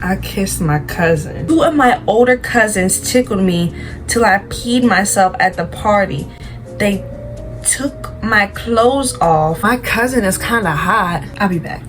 I kissed my cousin. Two of my older cousins tickled me till I peed myself at the party. They took my clothes off. My cousin is kind of hot. I'll be back.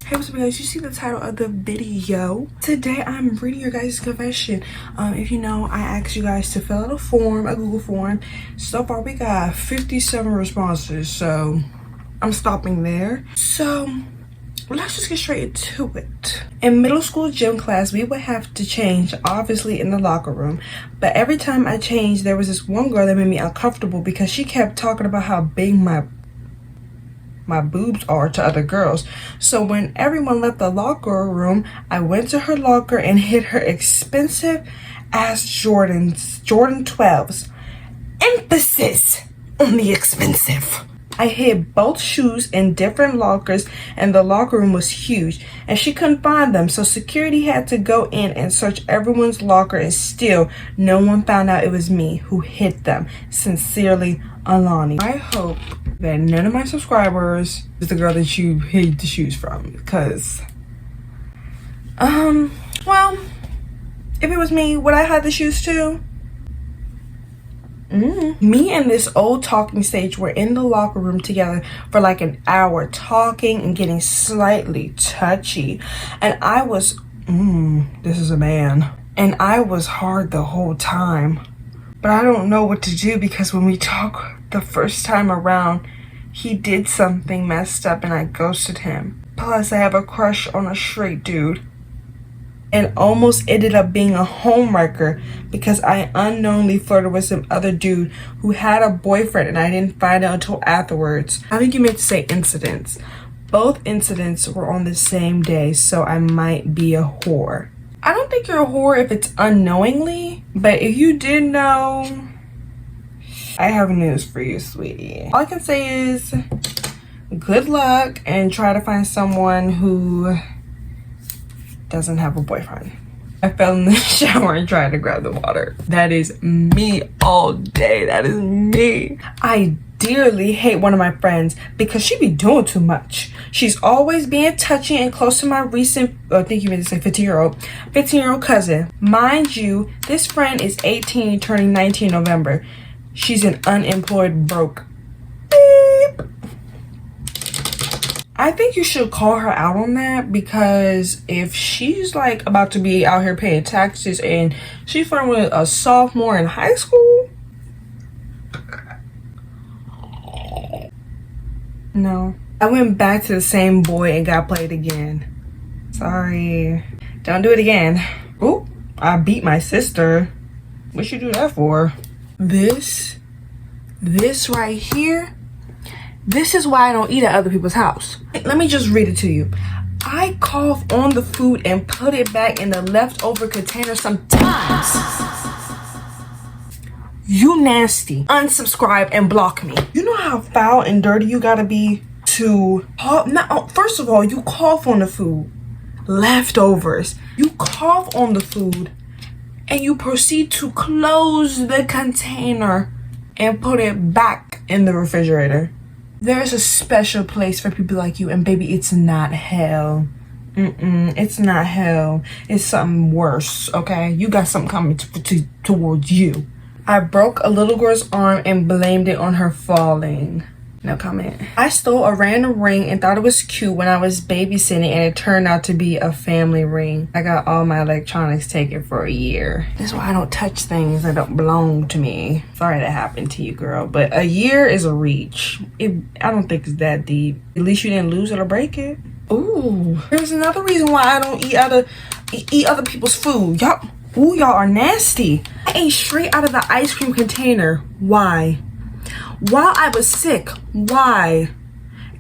Hey, what's up guys, you see the title of the video. Today I'm reading your guys' confession. If you know, I asked you guys to fill out a form, a Google form. So far we got 57 responses, so I'm stopping there. So let's just get straight into it. In middle school gym class, we would have to change, obviously in the locker room. But every time I changed, there was this one girl that made me uncomfortable because she kept talking about how big my boobs are to other girls. So when everyone left the locker room, I went to her locker and hid her expensive ass Jordan 12s. Emphasis on the expensive. I hid both shoes in different lockers, and the locker room was huge and she couldn't find them, so security had to go in and search everyone's locker, and still no one found out it was me who hid them. Sincerely, Alani. I hope that none of my subscribers is the girl that you hid the shoes from, because well, if it was me, would I hide the shoes too? Me and this old talking stage were in the locker room together for like an hour, talking and getting slightly touchy, and I was this is a man, and I was hard the whole time. But I don't know what to do, because when we talk the first time around, he did something messed up and I ghosted him. Plus I have a crush on a straight dude, and almost ended up being a homewrecker because I unknowingly flirted with some other dude who had a boyfriend, and I didn't find out until afterwards. I think you meant to say incidents. Both incidents were on the same day, so I might be a whore. I don't think you're a whore if it's unknowingly, but if you did know, I have news for you, sweetie. All I can say is good luck and try to find someone who doesn't have a boyfriend. I fell in the shower and tried to grab the water. That is me all day. That is me. I dearly hate one of my friends because she be doing too much. She's always being touchy and close to my recent, I think you meant to say 15-year-old cousin. Mind you, this friend is 18, turning 19 in November. She's an unemployed broke. Beep. I think you should call her out on that, because if she's like about to be out here paying taxes and she's flirting with a sophomore in high school, no. I went back to the same boy and got played again. Sorry. Don't do it again. Oop, I beat my sister. What you do that for? This right here, this is why I don't eat at other people's house. Let me just read it to you. I cough on the food and put it back in the leftover container sometimes. You nasty. Unsubscribe and block me. You know how foul and dirty you gotta be to first of all, you cough on the food. Leftovers. You cough on the food and you proceed to close the container and put it back in the refrigerator. There's a special place for people like you, and baby, it's not hell. It's not hell. It's something worse, okay? You got something coming towards you. I broke a little girl's arm and blamed it on her falling. No comment. I stole a random ring and thought it was cute when I was babysitting, and it turned out to be a family ring. I got all my electronics taken for a year. That's why I don't touch things that don't belong to me. Sorry that happened to you, girl, but a year is a reach. I don't think it's that deep. At least you didn't lose it or break it. Ooh, there's another reason why I don't eat other people's food. Y'all are nasty. I ate straight out of the ice cream container. Why? While I was sick. Why?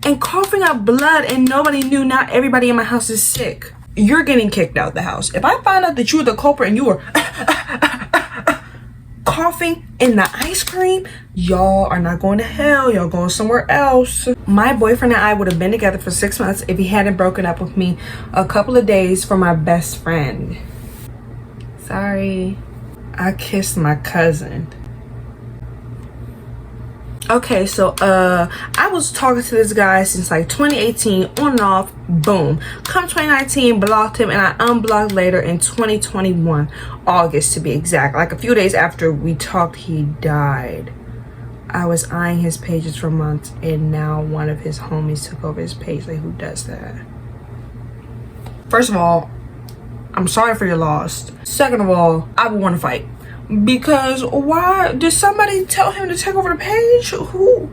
And coughing up blood and nobody knew. Not everybody in my house is sick. You're getting kicked out the house. If I find out that you were the culprit and you were coughing in the ice cream, y'all are not going to hell. Y'all going somewhere else. My boyfriend and I would have been together for 6 months if he hadn't broken up with me a couple of days for my best friend. Sorry. I kissed my cousin. Okay, so I was talking to this guy since like 2018, on and off. Boom, come 2019, blocked him, and I unblocked later in 2021, August to be exact. Like a few days after we talked, he died. I was eyeing his pages for months, and now one of his homies took over his page. Like, who does that? First of all, I'm sorry for your loss. Second of all, I would want to fight. Because why did somebody tell him to take over the page? Who?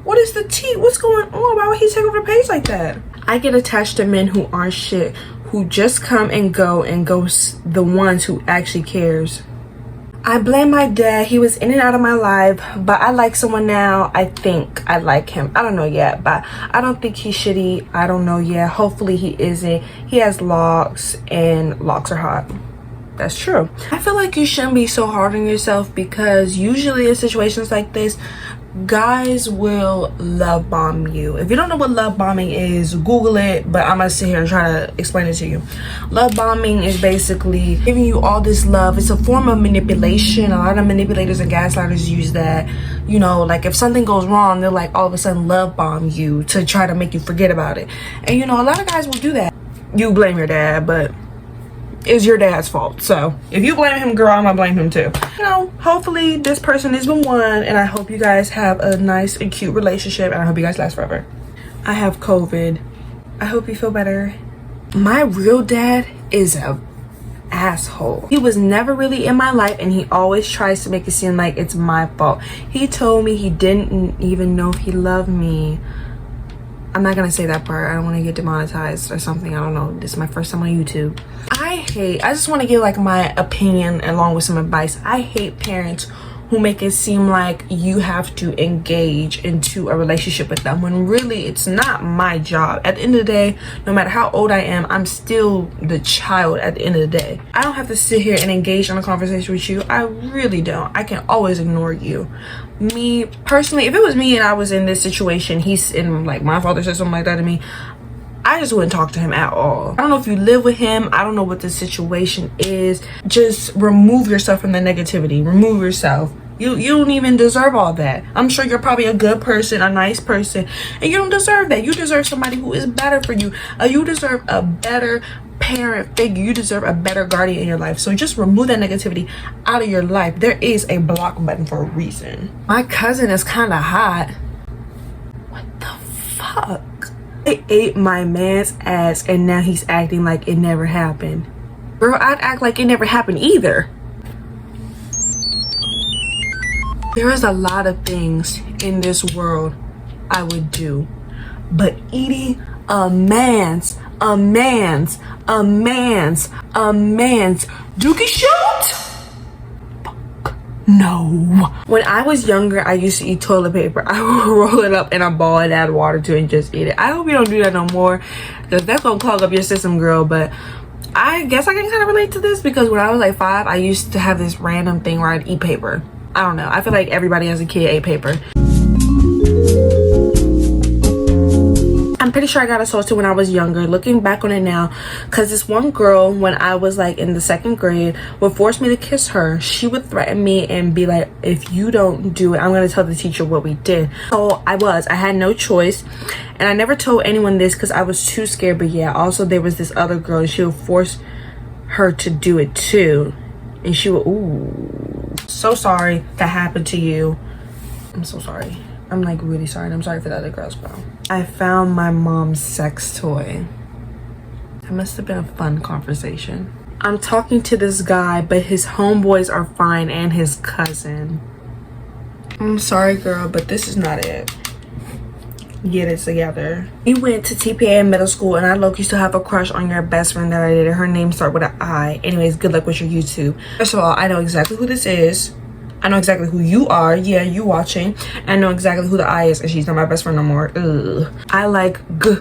What is the tea? What's going on? Why would he take over the page like that? I get attached to men who aren't shit, who just come and ghost the ones who actually cares. I blame my dad. He was in and out of my life, but I like someone now. I think I like him. I don't know yet, but I don't think he's shitty. I don't know yet. Hopefully he isn't. He has locks, and locks are hot. That's true. I feel like you shouldn't be so hard on yourself, because usually in situations like this, guys will love bomb you. If you don't know what love bombing is, Google it, but I'm gonna sit here and try to explain it to you. Love bombing is basically giving you all this love. It's a form of manipulation. A lot of manipulators and gaslighters use that. You know, like if something goes wrong, they'll like all of a sudden love bomb you to try to make you forget about it. And you know, a lot of guys will do that. You blame your dad, but it's your dad's fault. So if you blame him, girl, I'm gonna blame him too. You know, hopefully this person is the one, and I hope you guys have a nice and cute relationship, and I hope you guys last forever. I have COVID. I hope you feel better. My real dad is a asshole. He was never really in my life, and he always tries to make it seem like it's my fault. He told me he didn't even know if he loved me. I'm not gonna say that part. I don't want to get demonetized or something. I don't know. This is my first time on YouTube. I just want to give like my opinion along with some advice. I hate parents who make it seem like you have to engage into a relationship with them, when really it's not my job. At the end of the day, no matter how old I am, I'm still the child at the end of the day. I don't have to sit here and engage in a conversation with you. I really don't. I can always ignore you. Me personally, if it was me and I was in this situation, he's in, like, my father said something like that to me, I just wouldn't talk to him at all. I don't know if you live with him. I don't know what the situation is. Just remove yourself from the negativity. Remove yourself. You don't even deserve all that. I'm sure you're probably a good person, a nice person, and you don't deserve that. You deserve somebody who is better for you. You deserve a better parent figure. You deserve a better guardian in your life. So just remove that negativity out of your life. There is a block button for a reason. My cousin is kind of hot. What the fuck? I ate my man's ass, and now he's acting like it never happened. Girl, I'd act like it never happened either. There is a lot of things in this world I would do, but eating a man's dookie shoot? Fuck no. When I was younger, I used to eat toilet paper. I would roll it up in a ball and add water to it and just eat it. I hope you don't do that no more, because that's gonna clog up your system, girl. But I guess I can kind of relate to this, because when I was like 5, I used to have this random thing where I'd eat paper. I don't know. I feel like everybody as a kid ate paper. I'm pretty sure I got assaulted when I was younger. Looking back on it now, because this one girl, when I was like in the 2nd grade, would force me to kiss her. She would threaten me and be like, if you don't do it, I'm going to tell the teacher what we did. So I had no choice. And I never told anyone this because I was too scared. But yeah, also there was this other girl, and she would force her to do it too. And she would, ooh, so sorry that happened to you. I'm so sorry. I'm like really sorry, and I'm sorry for the other girls, bro. I found my mom's sex toy. That must have been a fun conversation. I'm talking to this guy, but his homeboys are fine, and his cousin. I'm sorry, girl, but this is not it. Get it together. We went to TPA in middle school, and I low-key still have a crush on your best friend that I dated. Her name starts with an I. Anyways, good luck with your YouTube. First of all, I know exactly who this is. I know exactly who you are. Yeah, you watching. I know exactly who the I is, and she's not my best friend no more. Ugh. I like girls.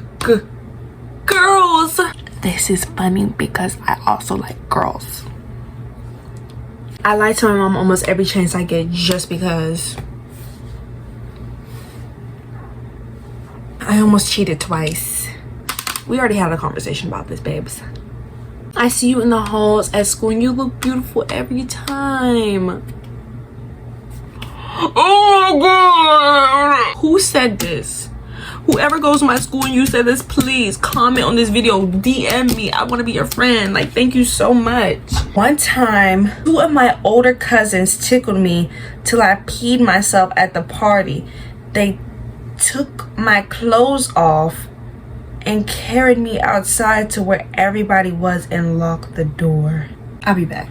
This is funny because I also like girls. I lie to my mom almost every chance I get just because. I almost cheated twice. We already had a conversation about this, babes. I see you in the halls at school and you look beautiful every time. Oh my god! Who said this? Whoever goes to my school and you said this, please comment on this video. DM me. I want to be your friend. Like, thank you so much. One time, 2 of my older cousins tickled me till I peed myself at the party. They took my clothes off and carried me outside to where everybody was and locked the door. I'll be back.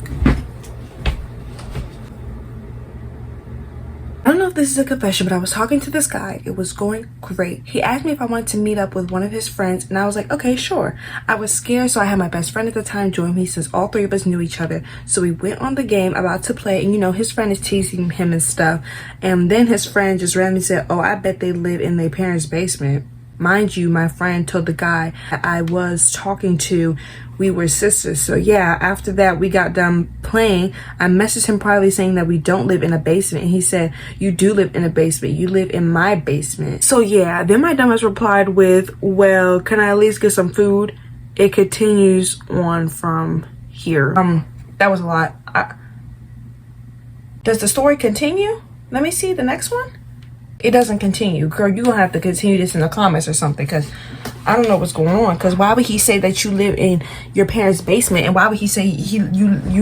I don't know if this is a confession, but I was talking to this guy. It was going great. He asked me if I wanted to meet up with one of his friends, and I was like, okay, sure. I was scared, so I had my best friend at the time join me since all 3 of us knew each other. So we went on the game about to play, and you know, his friend is teasing him and stuff. And then his friend just randomly said, oh, I bet they live in their parents' basement. Mind you, my friend told the guy that I was talking to, we were sisters. So yeah, after that we got done playing. I messaged him privately saying that we don't live in a basement, and he said, you do live in a basement, you live in my basement. So yeah, then my dumbass replied with, well, can I at least get some food? It continues on from here. That was a lot. Does the story continue? Let me see the next one. It doesn't continue. Girl, you're gonna have to continue this in the comments or something, because I don't know what's going on. Because why would he say that you live in your parents' basement, and why would he say you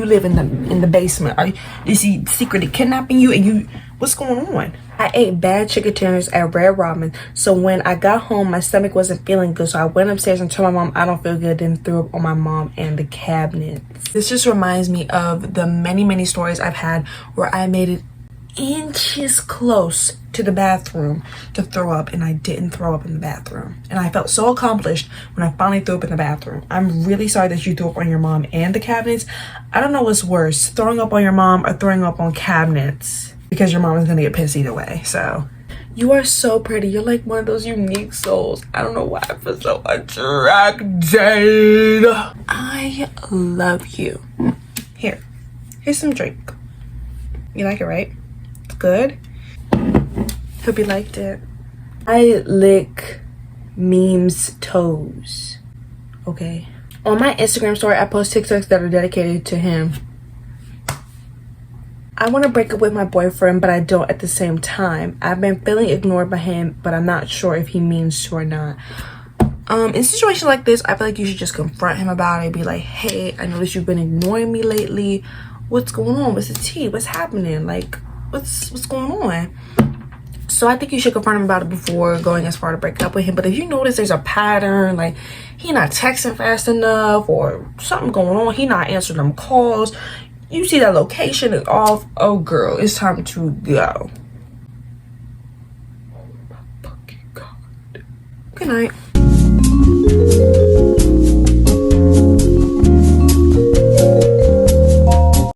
live in the basement? Is he secretly kidnapping you? And you, what's going on? I ate bad chicken tenders at Red Robin, so when I got home my stomach wasn't feeling good, so I went upstairs and told my mom I don't feel good, then threw up on my mom and the cabinets. This just reminds me of the many stories I've had where I made it inches close to the bathroom to throw up, and I didn't throw up in the bathroom, and I felt so accomplished when I finally threw up in the bathroom. I'm really sorry that you threw up on your mom and the cabinets. I don't know what's worse, throwing up on your mom or throwing up on cabinets, because your mom is gonna get pissed either way. So you are so pretty. You're like one of those unique souls. I don't know why I feel so attracted. I love you. Here's some drink. You like it, right? Good. Hope you liked it. I lick memes toes. Okay. On my Instagram story, I post TikToks that are dedicated to him. I want to break up with my boyfriend, but I don't at the same time. I've been feeling ignored by him, but I'm not sure if he means to or not. In a situation like this, I feel like you should just confront him about it. Be like, hey, I noticed you've been ignoring me lately. What's going on? What's the tea? What's happening? Like, what's going on? So I think you should confront him about it before going as far to break up with him. But if you notice there's a pattern, like he not texting fast enough or something going on, he not answering them calls, you see that location is off, oh girl, it's time to go. Oh my fucking God. Good night.